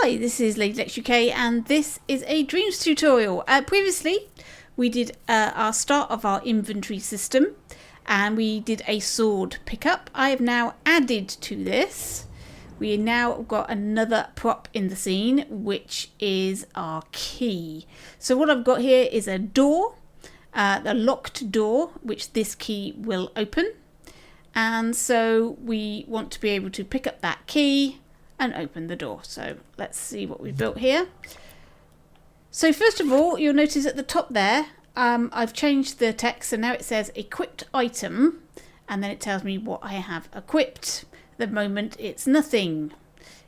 Hi, this is Lady Lex UK and this is a Dreams tutorial. Previously we did our start of our inventory system and we did a sword pickup. I have now added to this. We now got another prop in the scene, which is our key. So what I've got here is a door, the locked door, which this key will open. And so we want to be able to pick up that key and open the door. So let's see what we've built here. So first of all, you'll notice at the top there, I've changed the text. So now it says equipped item, and then it tells me what I have equipped. At the moment, it's nothing.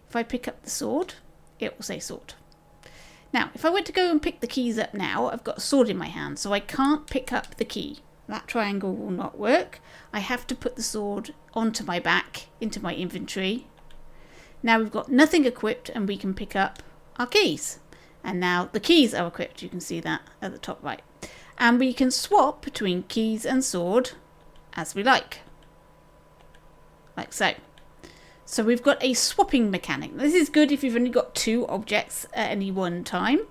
If I pick up the sword, it will say sword. Now, if I went to go and pick the keys up now, I've got a sword in my hand, so I can't pick up the key. That triangle will not work. I have to put the sword onto my back, into my inventory. Now we've got nothing equipped and we can pick up our keys. And now the keys are equipped. You can see that at the top right. And we can swap between keys and sword as we like. Like so. So we've got a swapping mechanic. This is good if you've only got two objects at any one time.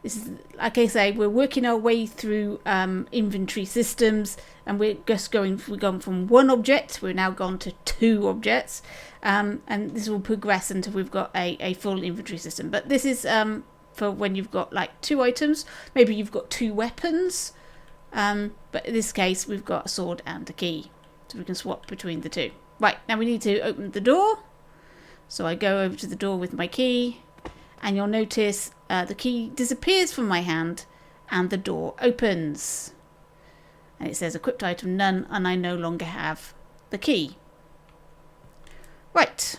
This is, like I say, we're working our way through inventory systems, and we've gone from one object, we're now gone to two objects, and this will progress until we've got a full inventory system. But this is for when you've got like two items, maybe you've got two weapons, but in this case we've got a sword and a key, so we can swap between the two. Right, now we need to open the door, so I go over to the door with my key, and you'll notice the key disappears from my hand and the door opens. And it says equipped item none, and I no longer have the key. Right.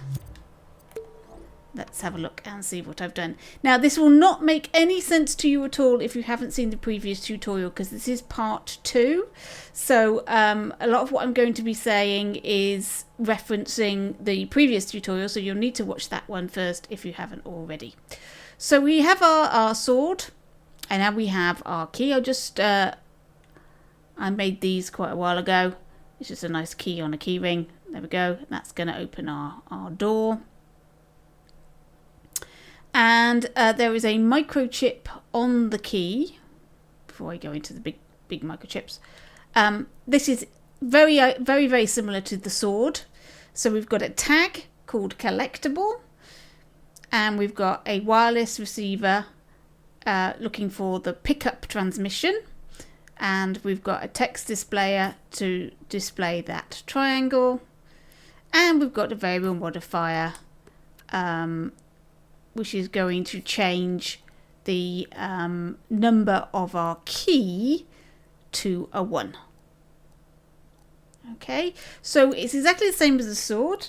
Let's have a look and see what I've done. Now, this will not make any sense to you at all if you haven't seen the previous tutorial, because this is part 2. So a lot of what I'm going to be saying is referencing the previous tutorial, so you'll need to watch that one first if you haven't already. So we have our sword, and now we have our key. I made these quite a while ago. It's just a nice key on a key ring. There we go. That's going to open our door. And there is a microchip on the key. Before I go into the big microchips, this is very similar to the sword. So we've got a tag called collectible, and we've got a wireless receiver looking for the pickup transmission, and we've got a text displayer to display that triangle, and we've got a variable modifier which is going to change the number of our key to a 1. Okay, so it's exactly the same as the sword.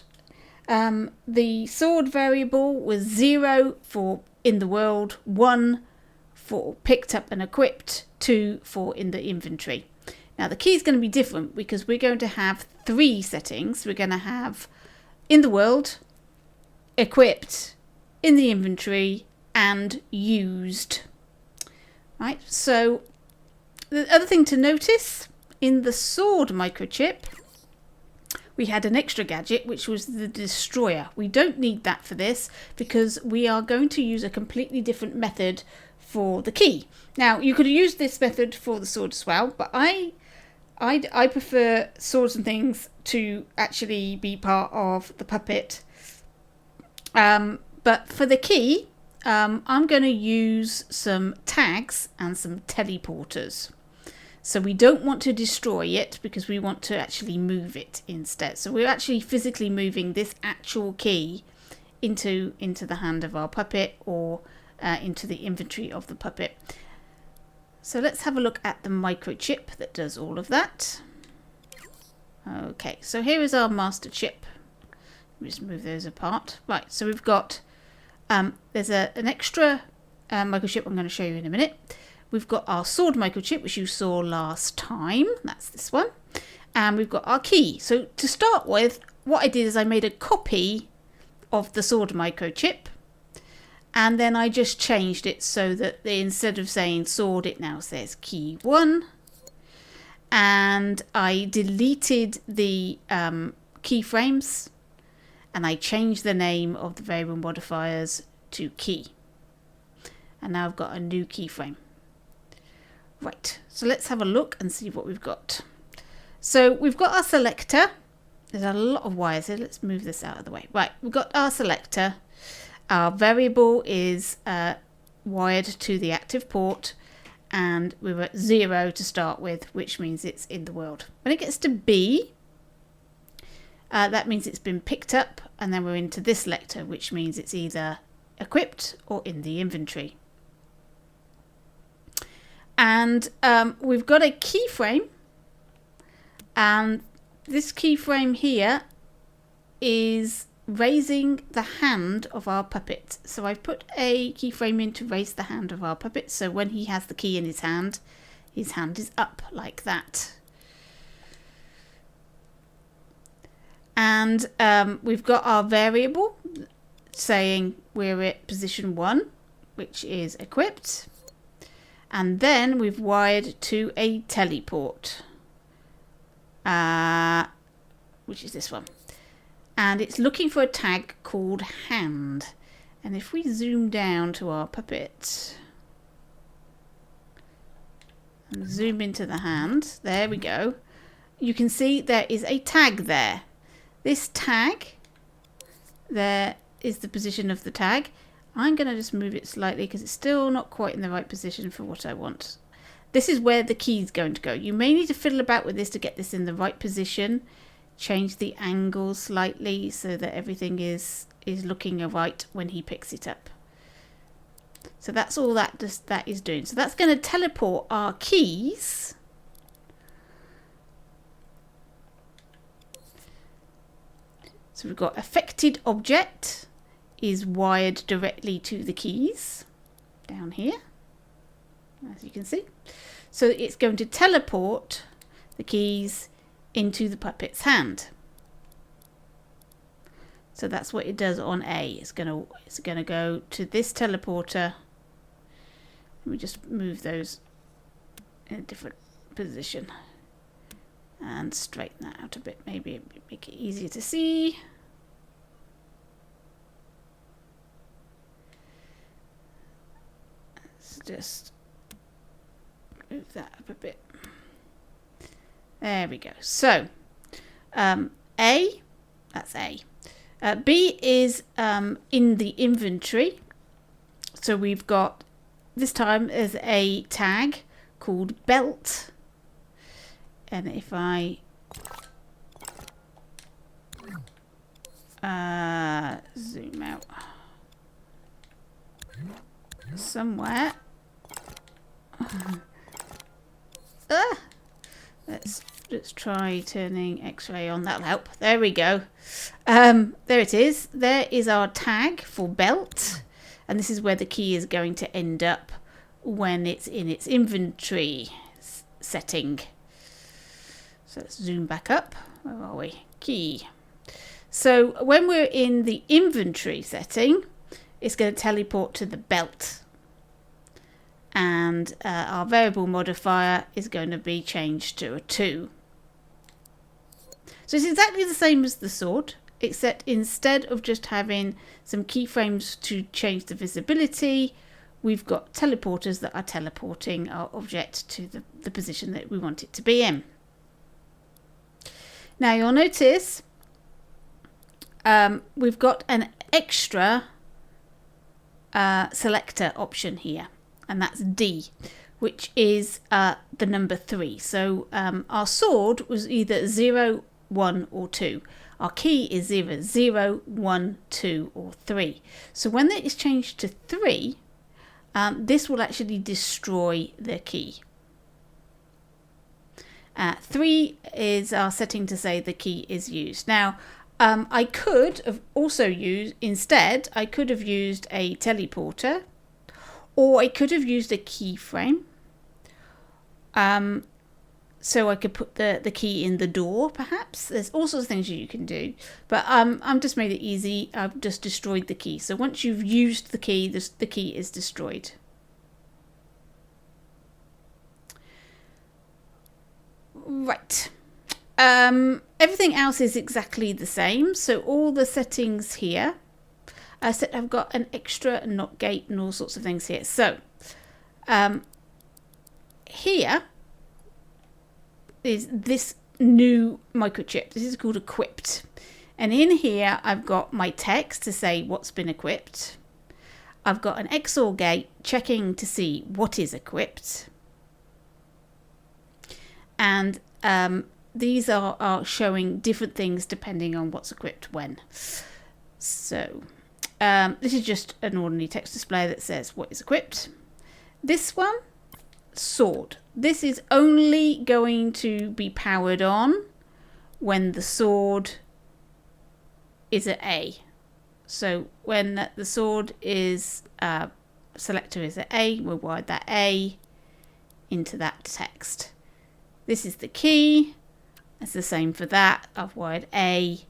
The sword variable was 0 for in the world, 1 for picked up and equipped, 2 for in the inventory. Now the key is going to be different because we're going to have 3 settings. We're going to have in the world, equipped, in the inventory, and used. Right, so the other thing to notice, in the sword microchip, we had an extra gadget, which was the destroyer. We don't need that for this because we are going to use a completely different method for the key. Now, you could use this method for the sword as well, but I prefer swords and things to actually be part of the puppet. But for the key, I'm going to use some tags and some teleporters. So we don't want to destroy it because we want to actually move it instead. So we're actually physically moving this actual key into the hand of our puppet, or into the inventory of the puppet. So let's have a look at the microchip that does all of that. Okay, so here is our master chip. Let me just move those apart. Right, so we've got there's an extra microchip I'm going to show you in a minute. We've got our sword microchip, which you saw last time. That's this one. And we've got our key. So to start with, what I did is I made a copy of the sword microchip. And then I just changed it so that instead of saying sword, it now says key 1. And I deleted the keyframes and I change the name of the variable modifiers to key. And now I've got a new keyframe. Right, so let's have a look and see what we've got. So we've got our selector. There's a lot of wires here. Let's move this out of the way. Right, we've got our selector. Our variable is wired to the active port, and we were at 0 to start with, which means it's in the world. When it gets to B, that means it's been picked up, and then we're into this selector, which means it's either equipped or in the inventory. And we've got a keyframe, and this keyframe here is raising the hand of our puppet. So I've put a keyframe in to raise the hand of our puppet, so when he has the key in his hand is up like that. And we've got our variable saying we're at position 1, which is equipped. And then we've wired to a teleport, which is this one. And it's looking for a tag called hand. And if we zoom down to our puppet and zoom into the hand, there we go. You can see there is a tag there. This tag, there is the position of the tag. I'm going to just move it slightly because it's still not quite in the right position for what I want. This is where the key is going to go. You may need to fiddle about with this to get this in the right position. Change the angle slightly so that everything is looking right when he picks it up. So that's all that is doing. So that's going to teleport our keys so we've got affected object is wired directly to the keys down here, as you can see. So it's going to teleport the keys into the puppet's hand. So that's what it does on A. It's gonna go to this teleporter. Let me just move those in a different position and straighten that out a bit. Maybe make it easier to see. Let's just move that up a bit. There we go. So A, that's A. B is in the inventory. So we've got, this time there's a tag called belt. And if I zoom out somewhere. Let's try turning X-ray on. That'll help. There we go. There it is. There is our tag for belt, and this is where the key is going to end up when it's in its inventory setting. So let's zoom back up. Where are we? Key. So when we're in the inventory setting, it's going to teleport to the belt. And our variable modifier is going to be changed to a 2. So it's exactly the same as the sword, except instead of just having some keyframes to change the visibility, we've got teleporters that are teleporting our object to the position that we want it to be in. Now you'll notice we've got an extra selector option here, and that's D, which is the number 3. So our sword was either 0, 1 or 2. Our key is either 0, 1, 2 or 3. So when it is changed to 3, this will actually destroy the key. 3 is our setting to say the key is used. Now I could have also used, instead I could have used a teleporter, or I could have used a keyframe. So I could put the key in the door, perhaps. There's all sorts of things you can do. But I'm just made it easy. I've just destroyed the key. So once you've used the key, the key is destroyed. Right. everything else is exactly the same. So all the settings here, I've got an extra not gate and all sorts of things here. So here is this new microchip. This is called equipped. And in here, I've got my text to say what's been equipped. I've got an XOR gate checking to see what is equipped. And these are showing different things depending on what's equipped when. So this is just an ordinary text display that says what is equipped. This one, sword. This is only going to be powered on when the sword is at A. So when the sword is selector is at A, we'll wire that A into that text. This is the key. It's the same for that. I've wired A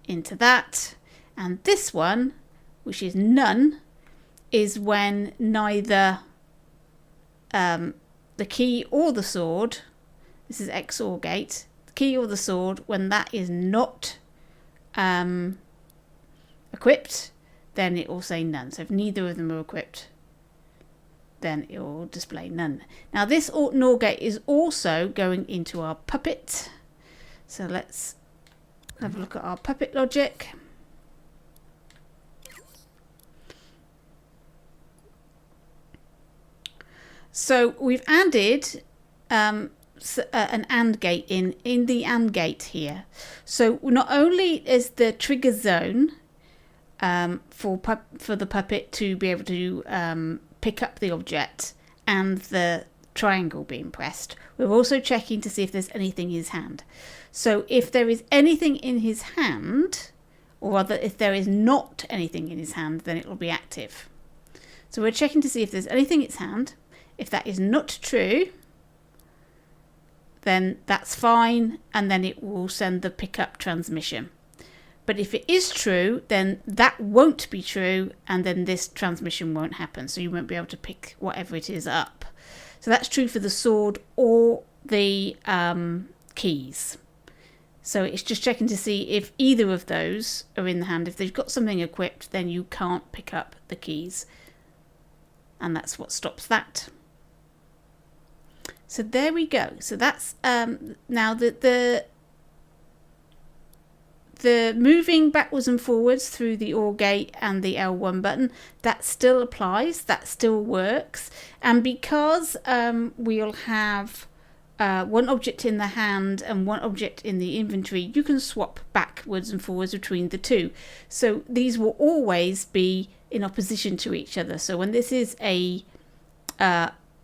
into that. And this one, which is none, is when neither the key or the sword, this is XOR gate, the key or the sword, when that is not equipped, then it will say none. So if neither of them are equipped, then it will display none. Now this NOR gate is also going into our Puppet. So let's have a look at our Puppet logic. So we've added an AND gate in the AND gate here. So not only is the trigger zone for the Puppet to be able to pick up the object and the triangle being pressed, we're also checking to see if there's anything in his hand. So if there is anything in his hand, or rather if there is not anything in his hand, then it will be active. So we're checking to see if there's anything in his hand. If that is not true, then that's fine, and then it will send the pickup transmission. But if it is true, then that won't be true, and then this transmission won't happen. So you won't be able to pick whatever it is up. So that's true for the sword or the keys. So it's just checking to see if either of those are in the hand. If they've got something equipped, then you can't pick up the keys. And that's what stops that. So there we go. So that's now the moving backwards and forwards through the OR gate and the L1 button, that still applies, that still works. And because we'll have one object in the hand and one object in the inventory, you can swap backwards and forwards between the two. So these will always be in opposition to each other. So when this is a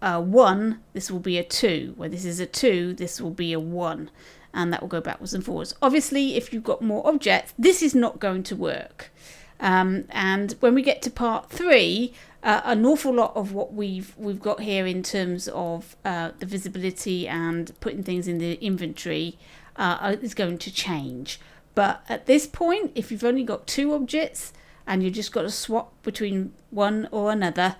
1, this will be a 2. When this is a 2, this will be a 1. And that will go backwards and forwards. Obviously, if you've got more objects, this is not going to work. And when we get to part 3, an awful lot of what we've got here in terms of the visibility and putting things in the inventory is going to change. But at this point, if you've only got 2 objects and you've just got to swap between one or another,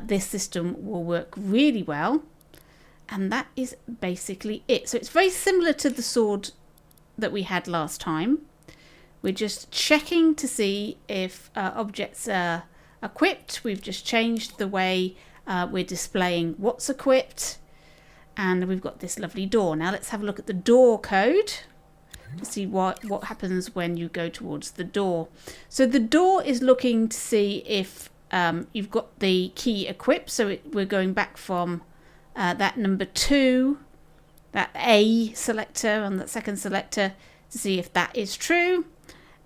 this system will work really well. And that is basically it. So it's very similar to the sword that we had last time. We're just checking to see if objects are equipped. We've just changed the way we're displaying what's equipped. And we've got this lovely door. Now let's have a look at the door code to see what happens when you go towards the door. So the door is looking to see if you've got the key equipped. So we're going back from that number 2, that A selector and that second selector, to see if that is true,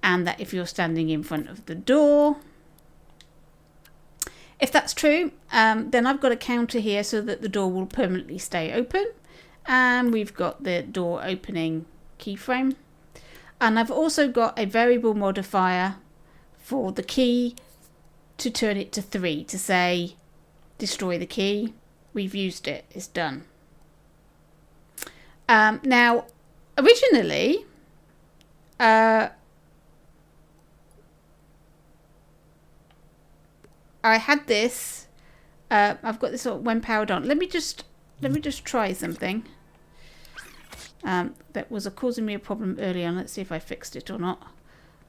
and that if you're standing in front of the door. If that's true, then I've got a counter here so that the door will permanently stay open, and we've got the door opening keyframe. And I've also got a variable modifier for the key to turn it to 3, to say destroy the key. We've used it, it's done. Now, originally, I had this. I've got this when powered on. Let me just try something. That was causing me a problem early on. Let's see if I fixed it or not.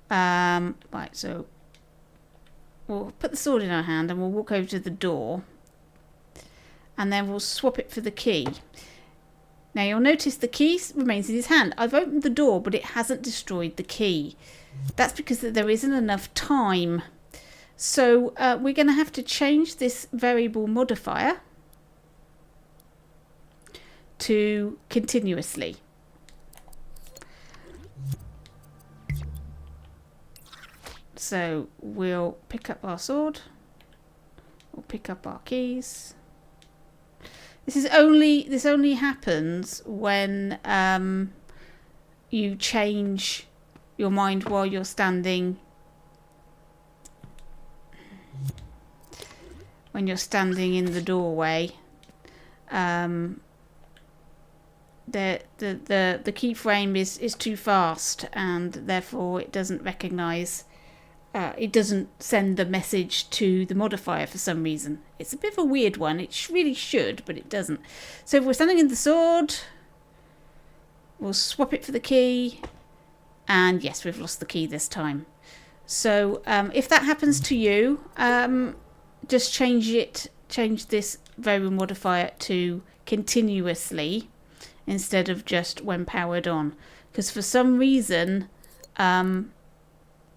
Right, so we'll put the sword in our hand and we'll walk over to the door, and then we'll swap it for the key. Now you'll notice the key remains in his hand. I've opened the door, but it hasn't destroyed the key. That's because there isn't enough time. So we're going to have to change this variable modifier to continuously. So we'll pick up our sword, we'll pick up our keys. This only happens when you change your mind while you're standing. When you're standing in the doorway, the keyframe is too fast, and therefore it doesn't recognise. It doesn't send the message to the modifier for some reason. It's a bit of a weird one. It really should, but it doesn't. So if we're standing in the sword, we'll swap it for the key. And yes, we've lost the key this time. So if that happens to you, just change this variable modifier to continuously instead of just when powered on. Because for some reason,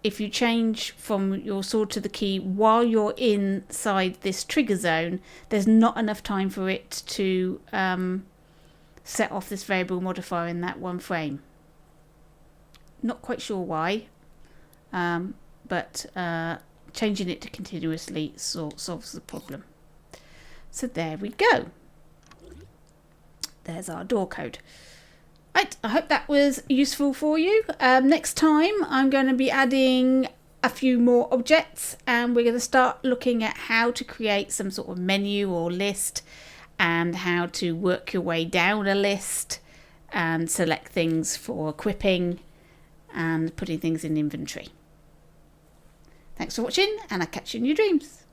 if you change from your sword to the key while you're inside this trigger zone, there's not enough time for it to set off this variable modifier in that one frame. Not quite sure why, but changing it to continuously solves the problem. So there we go. There's our door code. Right, I hope that was useful for you. Next time I'm going to be adding a few more objects, and we're going to start looking at how to create some sort of menu or list, and how to work your way down a list and select things for equipping and putting things in inventory. Thanks for watching, and I'll catch you in your dreams.